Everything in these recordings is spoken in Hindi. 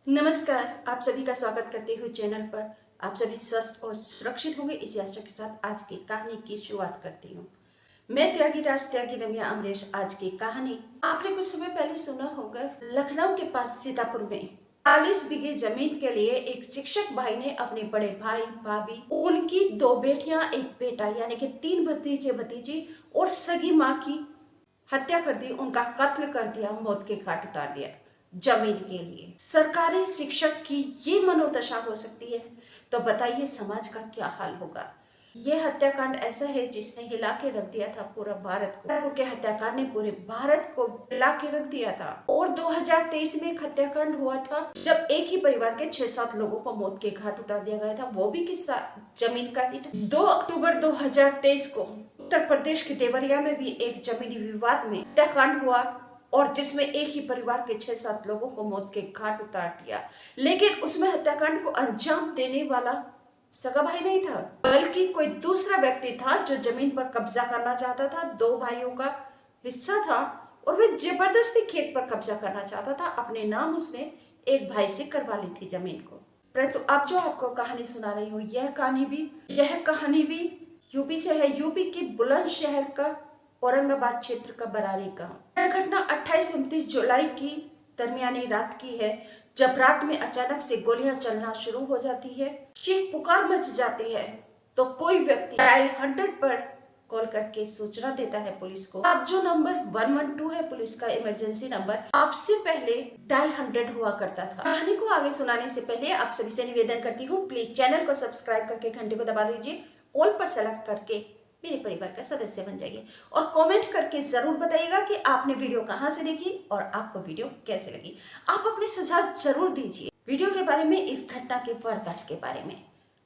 नमस्कार, आप सभी का स्वागत करते हुए चैनल पर। आप सभी स्वस्थ और सुरक्षित होंगे इसी आशा के साथ आज की कहानी की शुरुआत करती हूँ। मैं त्यागी रम्या अमरेश। आज की कहानी आपने कुछ समय पहले सुना होगा। लखनऊ के पास सीतापुर में 40 बीघे जमीन के लिए एक शिक्षक भाई ने अपने बड़े भाई, भाभी, उनकी 2 बेटियां, एक बेटा यानी कि 3 भतीजे भतीजी और सगी माँ की हत्या कर दी। उनका कत्ल कर दिया, मौत के घाट उतार दिया जमीन के लिए। सरकारी शिक्षक की ये मनोदशा हो सकती है तो बताइए समाज का क्या हाल होगा। यह हत्याकांड ऐसा है जिसने हिला के रख दिया था पूरा भारत को। सीतापुर के हत्याकांड ने पूरे भारत को हिला के रख दिया था। और 2023 में एक हत्याकांड हुआ था जब एक ही परिवार के 6-7 लोगों को मौत के घाट उतार दिया गया था, वो भी किस जमीन का ही था। 2 अक्टूबर 2023 को उत्तर प्रदेश के देवरिया में भी एक जमीनी विवाद में हत्याकांड हुआ और जिसमें एक ही परिवार के 6-7 लोगों को मौत के घाट उतार दिया। लेकिन उसमें हत्याकांड को अंजाम देने वाला सगा भाई नहीं था, बल्कि कोई दूसरा व्यक्ति था जो जमीन पर कब्जा करना चाहता था। 2 भाइयों का हिस्सा था और वह जबरदस्ती खेत पर कब्जा करना चाहता था। अपने नाम उसने एक भाई से करवा ली थी जमीन को। परंतु अब जो आपको कहानी सुना रही हूँ, यह कहानी भी यूपी से है। यूपी के बुलंदशहर का औरंगाबाद क्षेत्र का बरारी गांव। यह घटना 28-29 जुलाई की दरमियानी रात की है, जब रात में अचानक से गोलियां चलना शुरू हो जाती है, चीख पुकार मच जाती है। तो कोई व्यक्ति डायल 100 पर कॉल करके सूचना देता है पुलिस को। अब जो नंबर 112 है पुलिस का इमरजेंसी नंबर, आपसे पहले डायल 100 हुआ करता था। कहानी को आगे सुनाने से पहले आप सभी से निवेदन करती हूँ, प्लीज चैनल को सब्सक्राइब करके घंटे को दबा दीजिए, ऑल पर सेलेक्ट करके मेरे परिवार का सदस्य बन जाइए और कमेंट करके जरूर बताइएगा कि आपने वीडियो कहां से देखी और आपको वीडियो कैसे लगी। आप अपने सुझाव जरूर दीजिए वीडियो के बारे में, इस घटना के वारदात के बारे में।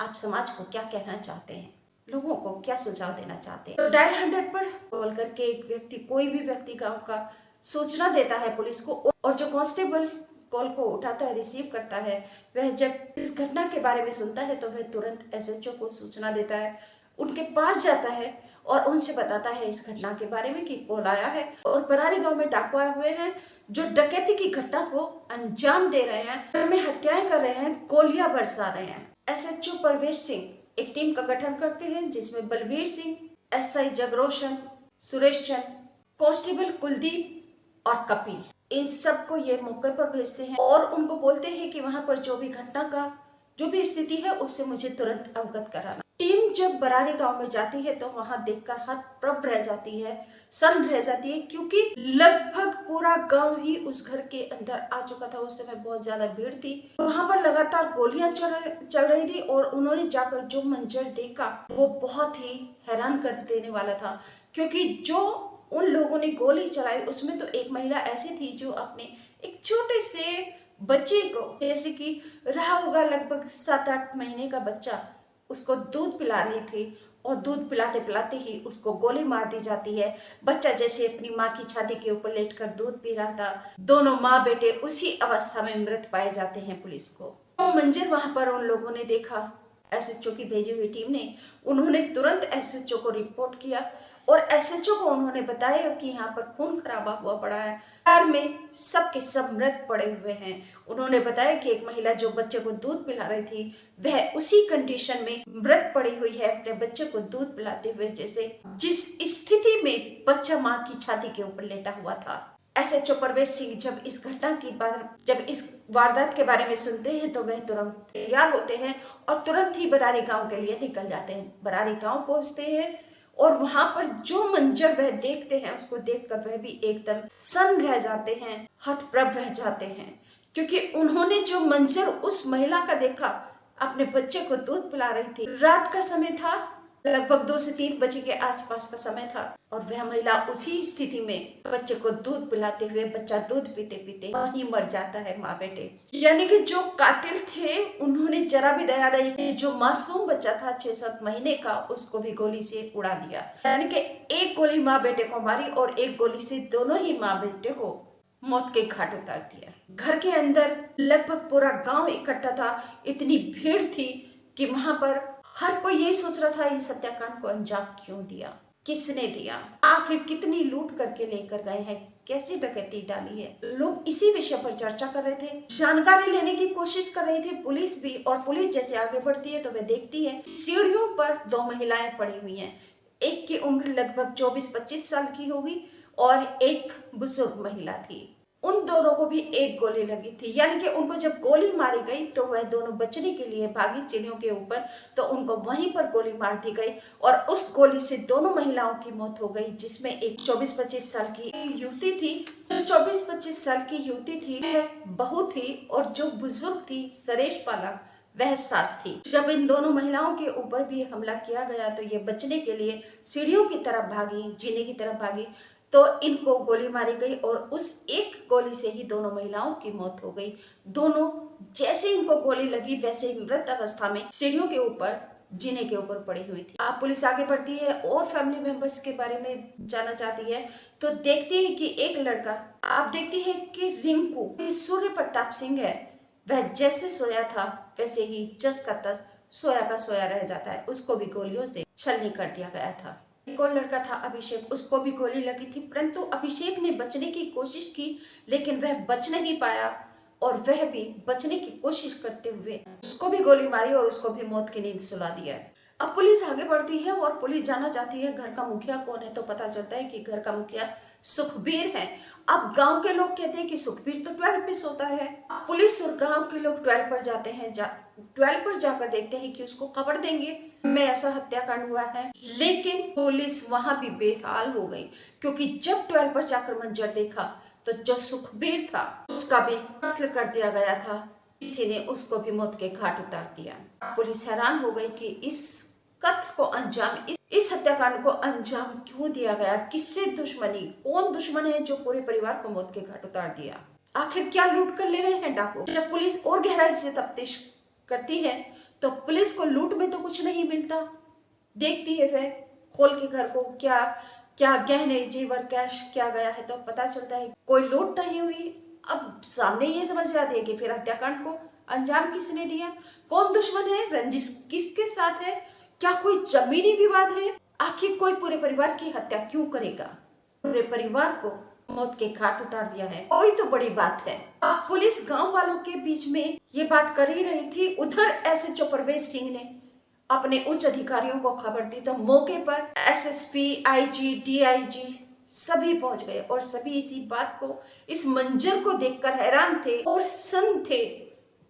आप समाज को क्या कहना चाहते हैं, लोगों को क्या सुझाव देना चाहते हैं। तो डायल 100 पर कॉल करके एक व्यक्ति, कोई भी व्यक्ति गाँव का सूचना देता है पुलिस को, और जो कांस्टेबल कॉल को उठाता है, रिसीव करता है, वह जब इस घटना के बारे में सुनता है तो वह तुरंत एसएचओ को सूचना देता है, उनके पास जाता है और उनसे बताता है इस घटना के बारे में कि कॉल आया है और बरारी गांव में डाकू आए हुए हैं जो डकैती की घटना को अंजाम दे रहे हैं, में हत्याएं कर रहे हैं, गोलियां बरसा रहे हैं। एसएचओ परवेश सिंह एक टीम का गठन करते हैं जिसमें बलवीर सिंह, एसआई जगरोशन, सुरेश चंद, कांस्टेबल कुलदीप और कपिल, इन सबको ये मौके पर भेजते हैं और उनको बोलते हैं कि वहां पर जो भी घटना का जो भी स्थिति है उससे मुझे तुरंत अवगत कराना। टीम जब बरारी गांव में जाती है तो वहां देखकर हतप्रभ रह जाती है, सन्न रह जाती है, क्योंकि लगभग पूरा गांव ही उस घर के अंदर आ चुका था। उस समय बहुत ज्यादा भीड़ थी, वहां पर लगातार गोलियां चल रही थी और उन्होंने जाकर जो मंजर देखा वो बहुत ही हैरान कर देने वाला था। क्योंकि जो उन लोगों ने गोली चलाई उसमें तो एक महिला ऐसी थी जो अपने एक छोटे से बच्चे को, जैसे कि रहा होगा लगभग 7-8 महीने का बच्चा, उसको दूध पिला रही थी और दूध पिलाते पिलाते ही उसको गोली मार दी जाती है। बच्चा जैसे अपनी माँ की छाती के ऊपर लेटकर दूध पी रहा था। दोनों माँ बेटे उसी अवस्था में मृत पाए जाते हैं। पुलिस को तो मंजर वहां पर उन लोगों ने देखा, एसएचओ की भेजी हुई टीम ने, उन्होंने तुरंत एसएचओ को रिपोर्ट किया और एसएचओ को उन्होंने बताया कि यहाँ पर खून खराबा हुआ पड़ा है, कार में सब के सब मृत पड़े हुए हैं। उन्होंने बताया कि एक महिला जो बच्चे को दूध पिला रही थी वह उसी कंडीशन में मृत पड़ी हुई है, अपने बच्चे को दूध पिलाते हुए, जैसे जिस स्थिति में बच्चा माँ की छाती के ऊपर लेटा हुआ था। एसएचओ परवेश सिंह जब इस वारदात के बारे में सुनते हैं तो वह तुरंत तैयार होते हैं और तुरंत ही बरारी गांव के लिए निकल जाते हैं। बरारी गांव पहुंचते हैं और वहां पर जो मंजर वह देखते हैं उसको देखकर वह भी एकदम सन्न रह जाते हैं, हतप्रभ रह जाते हैं, क्योंकि उन्होंने जो मंजर उस महिला का देखा, अपने बच्चे को दूध पिला रही थी, रात का समय था, लगभग 2 से 3 बजे के आसपास का समय था और वह महिला उसी स्थिति में बच्चे को दूध पिलाते हुए, बच्चा दूध पीते पीते वहीं मर जाता है। माँ बेटे, यानी कि जो कातिल थे उन्होंने जरा भी दया नहीं की। जो मासूम बच्चा था 6-7 महीने का, उसको भी गोली से उड़ा दिया। यानी कि एक गोली माँ बेटे को मारी और एक गोली से दोनों ही माँ बेटे को मौत के घाट उतार दिया। घर के अंदर लगभग पूरा गांव इकट्ठा था, इतनी भीड़ थी कि वहां पर हर कोई यही सोच रहा था इस हत्याकांड को अंजाम क्यों दिया। किसने दिया, आखिर कितनी लूट करके लेकर गए हैं, कैसी डकैती डाली है। लोग इसी विषय पर चर्चा कर रहे थे, जानकारी लेने की कोशिश कर रही थी पुलिस भी। और पुलिस जैसे आगे बढ़ती है तो वह देखती है सीढ़ियों पर दो महिलाएं पड़ी हुई हैं। एक की उम्र लगभग 24-25 साल की होगी और एक बुजुर्ग महिला थी। उन दोनों को भी एक गोली लगी थी, यानी कि उनको जब गोली मारी गई तो वह दोनों बचने के लिए भागी सीढ़ियों के ऊपर, तो उनको वहीं पर गोली मार दी गई और उस गोली से दोनों महिलाओं की मौत हो गई, जिसमें एक 24-25 साल की युवती थी। जो 24-25 साल की युवती थी वह बहू थी और जो बुजुर्ग थी सरेश पाला वह सास थी। जब इन दोनों महिलाओं के ऊपर भी हमला किया गया तो ये बचने के लिए सीढ़ियों की तरफ भागी, जीने की तरफ भागी, तो इनको गोली मारी गई और उस एक गोली से ही दोनों महिलाओं की मौत हो गई। दोनों जैसे इनको गोली लगी वैसे ही मृत अवस्था में सीढ़ियों के ऊपर जीने के ऊपर पड़ी हुई थी। आप पुलिस आगे बढ़ती है और फैमिली मेंबर्स के बारे में जानना चाहती है तो देखती है कि एक लड़का, आप देखती है कि रिंकू सूर्य प्रताप सिंह है, वह जैसे सोया था वैसे ही जस का तस सोया का सोया रह जाता है। उसको भी गोलियों से छलनी कर दिया गया था। एक और लड़का था अभिषेक, उसको भी गोली लगी थी, परंतु अभिषेक ने बचने की कोशिश की लेकिन वह बच नहीं पाया और वह भी बचने की कोशिश करते हुए उसको भी गोली मारी और उसको भी मौत की नींद सुला दिया। अब पुलिस आगे बढ़ती है और पुलिस जानना चाहती है घर का मुखिया कौन है, तो पता चलता है कि घर का मुखिया सुखबीर है। अब गांव के लोग कहते हैं कि सुखबीर तो 12 पे सोता है। पुलिस और गांव के लोग 12 पर जाते हैं, 12 पर जाकर देखते हैं कि उसको खबर देंगे में ऐसा हत्याकांड हुआ है, लेकिन पुलिस वहां भी बेहाल हो गई क्योंकि जब 12 पर जाकर मंजर देखा तो जो सुखबीर था उसका भी कत्ल कर दिया गया था, किसी ने उसको भी मौत के घाट उतार दिया। पुलिस हैरान हो गई कि इस कत्ल को अंजाम, इस हत्याकांड को अंजाम क्यों दिया गया, किससे दुश्मनी, कौन दुश्मन है जो पूरे परिवार को मौत के घाट उतार दिया, आखिर क्या लूट कर ले गए हैं डाकू। जब पुलिस और गहराई से तफ्तीश करती है तो पुलिस को लूट में तो कुछ नहीं मिलता। देखती है वह खोल के घर को, क्या क्या गहने जेवर कैश क्या गया है, तो पता चलता है कोई लूट नहीं हुई। अब सामने ये समझ आती है कि फिर हत्याकांड को अंजाम किसने दिया, कौन दुश्मन है, रंजिश किसके साथ है, क्या कोई जमीनी विवाद है, आखिर कोई पूरे परिवार की हत्या क्यों करेगा, पूरे परिवार को मौत के घाट उतार दिया है, कोई तो बड़ी बात है। अब पुलिस गांव वालों के बीच में ये बात कर ही रही थी, उधर एसएचओ परवेज सिंह ने अपने उच्च अधिकारियों को खबर दी तो मौके पर एसएसपी, आईजी, डीआईजी सभी पहुंच गए और सभी इसी बात को, इस मंजर को देखकर हैरान थे और सन्न थे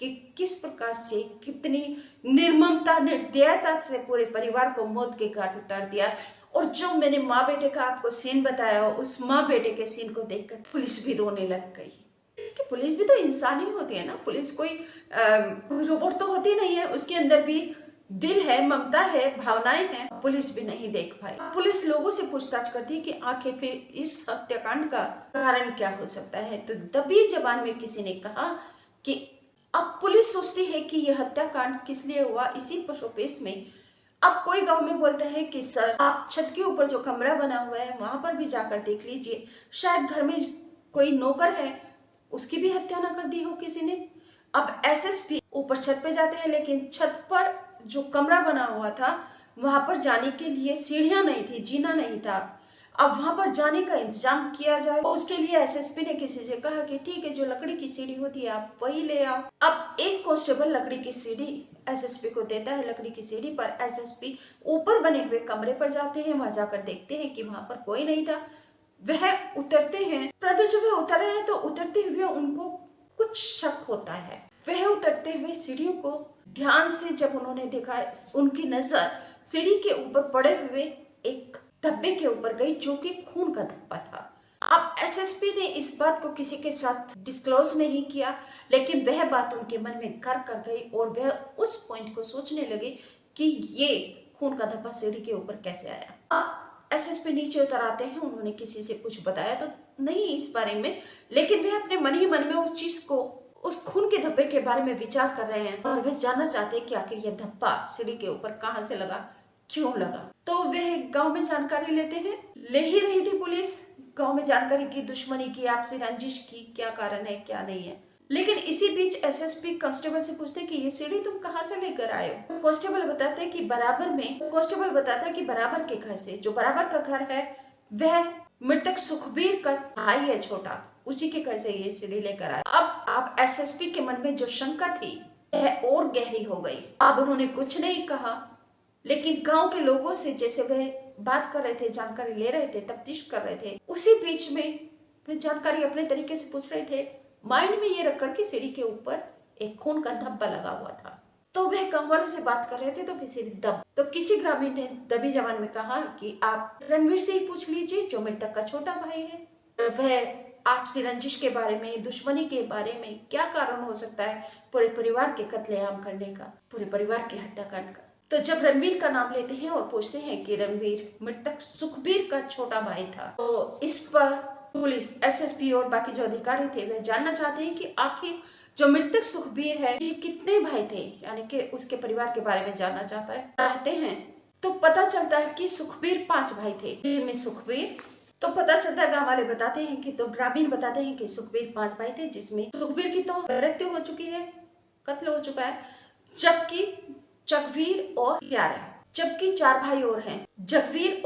कि किस प्रकार से, कितनी निर्ममता निर्दयता से पूरे परिवार को मौत के घाट उतार दिया। और जो मैंने माँ बेटे का आपको सीन बताया, उस माँ बेटे के सीन को देखकर पुलिस भी रोने लग गई कि पुलिस भी तो इंसान ही होती है ना, पुलिस कोई रोबोट तो होती नहीं है, उसके अंदर भी दिल है, ममता है, भावनाएं हैं। पुलिस भी नहीं देख पाई। पुलिस लोगों से पूछताछ करती है कि आखिर फिर इस हत्याकांड का कारण क्या हो सकता है, तो दबी जबान में किसी ने कहा कि अब पुलिस सोचती है कि यह हत्याकांड किस लिए हुआ, इसी पशुपेश में। अब कोई गांव में बोलता है कि सर आप छत के ऊपर जो कमरा बना हुआ है वहां पर भी जाकर देख लीजिए, शायद घर में कोई नौकर है उसकी भी हत्या ना कर दी हो किसी ने। अब एसएसपी ऊपर छत पे जाते हैं, लेकिन छत पर जो कमरा बना हुआ था वहां पर जाने के लिए सीढ़ियां नहीं थी, जीना नहीं था। अब वहां पर जाने का इंतजाम किया जाए, उसके लिए एसएसपी ने किसी से कहा कि ठीक है, जो लकड़ी की सीढ़ी होती है आप वही ले आओ। अब एक कांस्टेबल लकड़ी की सीढ़ी एसएसपी को देता है। लकड़ी की सीढ़ी पर एसएसपी ऊपर बने हुए कमरे पर जाते हैं, वहां जाकर देखते हैं कि वहां पर कोई नहीं था। वह उतरते हैं, परंतु जब वह उतर रहे हैं तो उतरते हुए उनको कुछ शक होता है। वह उतरते हुए सीढ़ियों को ध्यान से जब उन्होंने देखा, उनकी नजर सीढ़ी के ऊपर पड़े हुए एक धब्बे के ऊपर गई जो कि खून का धब्बा था। अब एसएसपी ने इस बात को किसी के साथ डिस्क्लोज नहीं किया, लेकिन वह बात उनके मन में घर कर गई और वह उस पॉइंट को सोचने लगे कि ये खून का धब्बा सीढ़ी के ऊपर कैसे आया। अब एसएसपी नीचे उतर आते हैं, उन्होंने किसी से कुछ बताया तो नहीं इस बारे में, लेकिन वह अपने मन ही मन में उस चीज को, उस खून के धब्बे के बारे में विचार कर रहे हैं और वह जानना चाहते हैं कि आखिर यह धब्बा सीढ़ी के ऊपर कहां से लगा, क्यों लगा। तो वह गांव में जानकारी लेते हैं, ले ही रही थी पुलिस गांव में जानकारी की, दुश्मनी की, आपसी रंजिश की, क्या कारण है क्या नहीं है। लेकिन इसी बीच एसएसपी कांस्टेबल से पूछते कि ये सीढ़ी तुम कहाँ से लेकर आए हो। कांस्टेबल बताता है कि बराबर के घर से। जो बराबर का घर है वह मृतक सुखबीर का भाई है छोटा, उसी के घर से ये सीढ़ी लेकर आए। अब आप एसएसपी के मन में जो शंका थी वह और गहरी हो गई। अब उन्होंने कुछ नहीं कहा, लेकिन गांव के लोगों से जैसे वह बात कर रहे थे, जानकारी ले रहे थे, तफ्तीश कर रहे थे, उसी बीच में वे जानकारी अपने तरीके से पूछ रहे थे। माइंड में ये रखकर कि सीढ़ी के ऊपर एक खून का धब्बा लगा हुआ था। तो वह गांव वालों से बात कर रहे थे तो किसी ग्रामीण ने दबी जबान में कहा कि आप रणवीर से ही पूछ लीजिए जो मृतक का छोटा भाई है। वह आपसी रंजिश के बारे में, दुश्मनी के बारे में, क्या कारण हो सकता है पूरे परिवार के कत्लेआम करने का, पूरे परिवार के हत्याकांड का। तो जब रणवीर का नाम लेते हैं और पूछते हैं कि रणवीर मृतक सुखबीर का छोटा भाई था, तो इस पर पुलिस, एसएसपी और बाकी जो अधिकारी थे वह जानना चाहते हैं कि आखिर जो मृतक सुखबीर है ये कितने भाई थे, यानी कि उसके परिवार के बारे में जानना चाहते हैं। तो पता चलता है कि सुखबीर 5 भाई थे, जिनमें सुखबीर, तो पता चलता है, गांव वाले बताते हैं कि, तो ग्रामीण बताते हैं कि सुखबीर 5 भाई थे, जिसमें सुखबीर की तो मृत्यु हो चुकी है, कत्ल हो चुका है, जबकि जगवीर और प्यारे, जबकि 4 भाई और हैं, जगवीर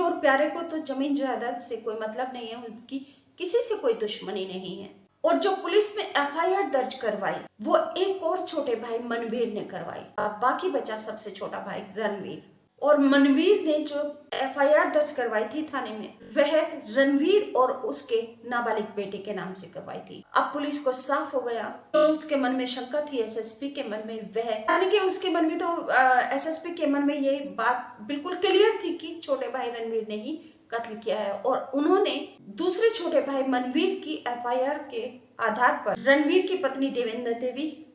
और प्यारे को तो जमीन जायदाद से कोई मतलब नहीं है, उनकी किसी से कोई दुश्मनी नहीं है। और जो पुलिस में एफआईआर दर्ज करवाई वो एक और छोटे भाई मनवीर ने करवाई। अब बाकी बचा सबसे छोटा भाई रणवीर, और मनवीर ने जो एफआईआर दर्ज करवाई थी थाने में वह रणवीर और उसके नाबालिग बेटे के नाम से करवाई थी। अब पुलिस को साफ हो गया, तो उसके मन में शंका थी, एसएसपी के मन में वह, यानी कि उसके मन में, तो एसएसपी के मन में ये बात बिल्कुल क्लियर थी कि छोटे भाई रणवीर ने ही कत्ल किया है। और उन्होंने दूसरे छोटे भाई मनवीर की एफआईआर के आधार पर रणवीर की पत्नी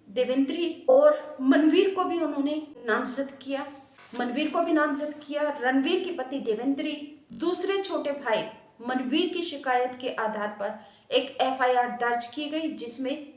देवेंद्री और मनवीर को भी उन्होंने नामजद किया। रणवीर की पत्नी देवेंद्री, दूसरे छोटे भाई मनवीर की शिकायत के आधार पर एक एफआईआर दर्ज की गई, जिसमें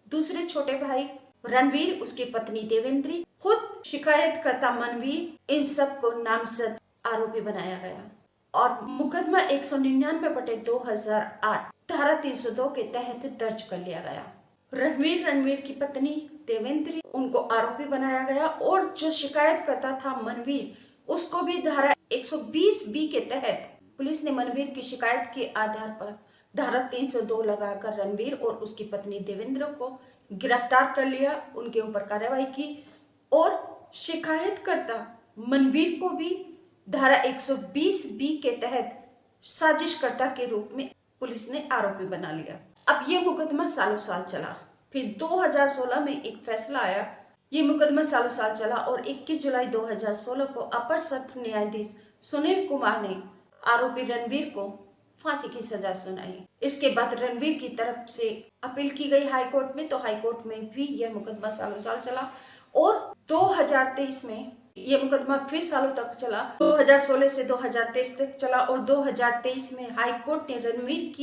दूसरे छोटे भाई रणवीर, उसकी पत्नी देवेंद्री, खुद शिकायतकर्ता मनवीर, इन सब को नामजद आरोपी बनाया गया और मुकदमा 199/2008 धारा 302 के तहत दर्ज कर लिया गया। रणवीर की पत्नी देवेंद्री, उनको आरोपी बनाया गया और जो शिकायत करता था मनवीर, उसको भी धारा 120B के तहत पुलिस ने मनवीर की शिकायत के आधार पर धारा 302 लगाकर रणवीर और उसकी पत्नी देवेंद्र को गिरफ्तार कर लिया, उनके ऊपर कार्रवाई की और शिकायतकर्ता मनवीर को भी धारा 120B के तहत साजिशकर्ता के रूप में पुलिस ने आरोपी बना लिया। अब ये मुकदमा सालों साल चला, फिर 2016 में एक फैसला आया। ये मुकदमा सालों साल चला और 21 जुलाई 2016 को अपर सत्र न्यायाधीश सुनील कुमार ने आरोपी रणवीर को फांसी की सजा सुनाई। इसके बाद रणवीर की तरफ से अपील की गई हाईकोर्ट में, तो हाईकोर्ट में भी यह मुकदमा सालों साल चला और 2023 में ये मुकदमा फिर सालों तक चला। 2016 से 2023 तक चला और 2023 में हाई कोर्ट ने रणवीर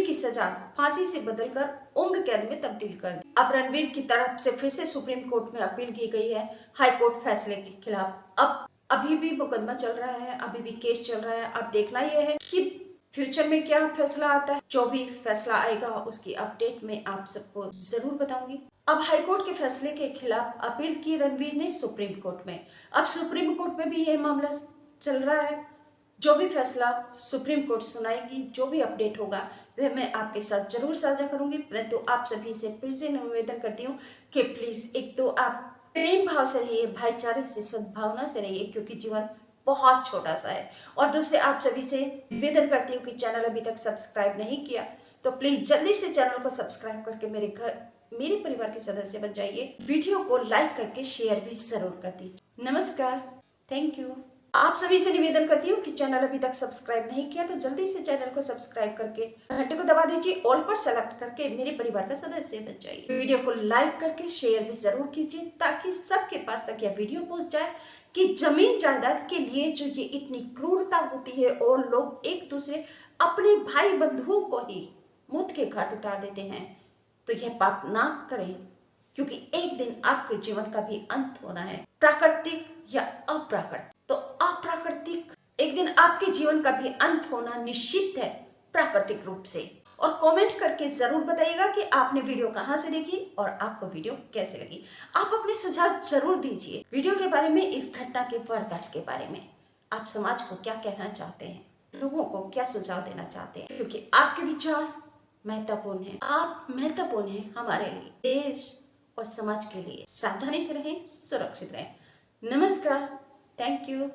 की सजा फांसी से बदलकर उम्र कैद में तब्दील कर दी। अब रणवीर की तरफ से फिर से सुप्रीम कोर्ट में अपील की गई है हाई कोर्ट फैसले के खिलाफ। अब अभी भी मुकदमा चल रहा है, अभी भी केस चल रहा है। अब देखना यह है कि फ्यूचर में क्या फैसला आता है। जो भी फैसला आएगा उसकी अपडेट में आप सबको जरूर बताऊंगी। अब हाईकोर्ट के फैसले के खिलाफ अपील की रणवीर ने सुप्रीम कोर्ट में। अब सुप्रीम कोर्ट में भी यह मामला चल रहा है। जो भी फैसला सुप्रीम कोर्ट सुनाएगी, जो भी अपडेट होगा वह मैं आपके साथ जरूर साझा करूंगी। परंतु आप सभी से फिर से निवेदन करती हूँ कि प्लीज एक तो आप प्रेम भाव से रहिए, भाईचारे से, सद्भावना से रहिए, क्योंकि जीवन बहुत छोटा सा है। और दूसरे आप सभी से निवेदन करती हूँ कि चैनल अभी तक सब्सक्राइब नहीं किया तो प्लीज जल्दी से चैनल को सब्सक्राइब करके मेरे परिवार के सदस्य बन जाइए। वीडियो को लाइक करके शेयर भी जरूर कर दीजिए। नमस्कार, थैंक यू। आप सभी से निवेदन करती हूँ कि चैनल अभी तक सब्सक्राइब नहीं किया तो जल्दी से चैनल को सब्सक्राइब करके घंटे को दबा दीजिए, ऑल पर सेलेक्ट करके मेरे परिवार का सदस्य बन जाइए। वीडियो को लाइक करके शेयर भी जरूर कीजिए ताकि सबके पास तक यह वीडियो पहुंच जाए कि जमीन जायदाद के लिए जो ये इतनी क्रूरता होती है और लोग एक दूसरे अपने भाई बंधुओं को ही मौत के घाट उतार देते हैं, तो यह पाप ना करें, क्योंकि एक दिन आपके जीवन का भी अंत होना है, प्राकृतिक या अप्राकृतिक। तो अप्राकृतिक एक दिन आपके जीवन का भी अंत होना निश्चित है प्राकृतिक रूप से, और कमेंट करके ज़रूर बताइएगा कि आपने वीडियो कहाँ से देखी और आपको वीडियो कैसे लगी। आप अपने सुझाव जरूर दीजिए वीडियो के बारे में, इस घटना के वारदात के बारे में। आप समाज को क्या कहना चाहते हैं, लोगों को क्या सुझाव देना चाहते हैं, क्योंकि आपके विचार महत्वपूर्ण हैं। आप महत्वपूर्ण हैं हमारे लिए, देश और समाज के लिए। सावधानी से रहें, सुरक्षित रहें। नमस्कार, थैंक यू।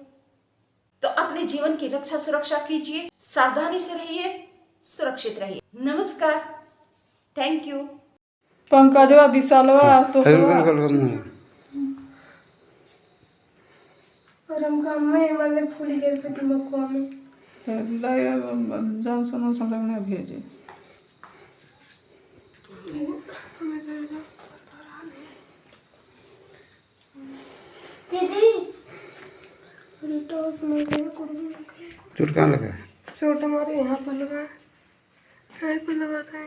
तो अपने जीवन की रक्षा सुरक्षा कीजिए, सावधानी से रहिए, सुरक्षित रहिए। नमस्कार, थैंक यू। पंकजवा विशालवा तो और हम काम में मतलब फूल गेल पे दिमाग में जॉनसन लगने भेजे टॉस में चोट कहाँ लगा है? चोट हमारे यहाँ पर लगा है, यहाँ पे लगा था,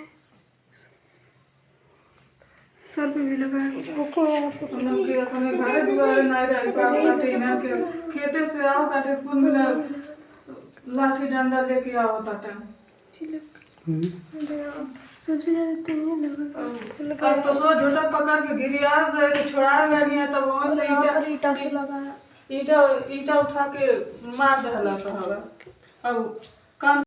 सर पे भी लगा है। अपने घरे दुआरे नहीं रह पाते ना के खेते से आओ ताटे स्कूल में लाठी डंडा लेके आओ ताटे सबसे ज्यादा तो लगा अब तो सो झोटा पकड़ के गिरिया दे छोड़ा गया है, तब वहां से ईटा से लगा है। ईटा उठा के मार दहला साहब। अब काम